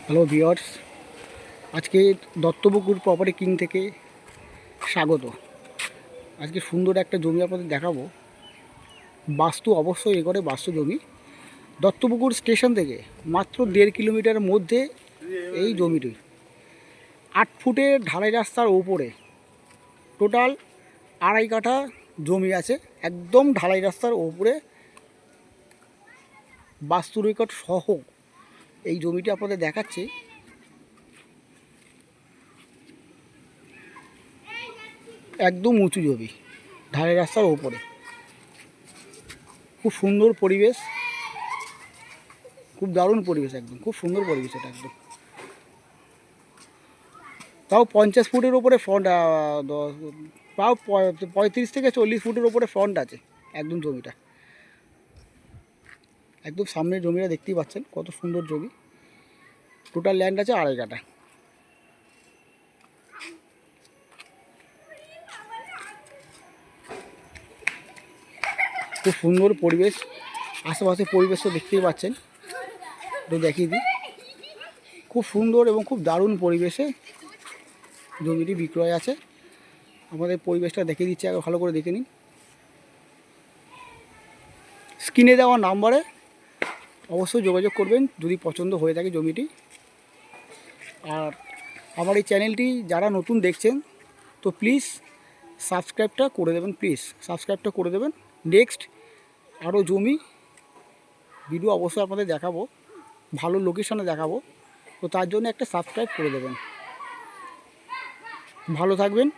Hello viewers, আজকে Duttapukur property king থেকে স্বাগত। আজকে সুন্দর একটা জমি আপনাদের দেখাবো। বাস্তু অবশ্যই করে বাস্তু জমি। দত্তপুকুর স্টেশন থেকে মাত্র 1.5 কিলোমিটারের মধ্যে এই জমিটি 8 ফুটের ঢালাই রাস্তার ওপরে টোটাল 2.5 কাঠা জমি আছে। একদম ঢালাই রাস্তার ওপরে বাস্তু রেকর্ড সহ এই জমিটি আপনাদের দেখাচ্ছি। একদম উঁচু জমি, ঢালাই রাস্তার ওপরে, খুব সুন্দর পরিবেশ, খুব দারুণ পরিবেশ, একদম খুব সুন্দর পরিবেশ। এটা একদম তাও 50 ফুটের ওপরে ফ্রন্ট, তাও 35 থেকে 40 ফুটের ওপরে ফ্রন্ট আছে একদম জমিটা। একদম সামনের জমিটা দেখতেই পাচ্ছেন কত সুন্দর জমি। টোটাল ল্যান্ড আছে 2.5 কাঠা। খুব সুন্দর পরিবেশ, আশেপাশে পরিবেশও দেখতেই পাচ্ছেন। একটু দেখিয়ে দিই, খুব সুন্দর এবং খুব দারুণ পরিবেশে জমিটি বিক্রয় আছে। আমাদের পরিবেশটা দেখিয়ে দিচ্ছি, আগে ভালো করে দেখে নিন। স্ক্রিনে দেওয়া নাম্বারে অবশ্যই যোগাযোগ করবেন যদি পছন্দ হয়ে থাকে জমিটি। আর আমার এই চ্যানেলটি যারা নতুন দেখছেন তো প্লিজ সাবস্ক্রাইবটা করে দেবেন, নেক্সট আরও জমি ভিডিও অবশ্যই আপনাদের দেখাবো, ভালো লোকেশনে দেখাবো, তো তার জন্য একটা সাবস্ক্রাইব করে দেবেন। ভালো থাকবেন।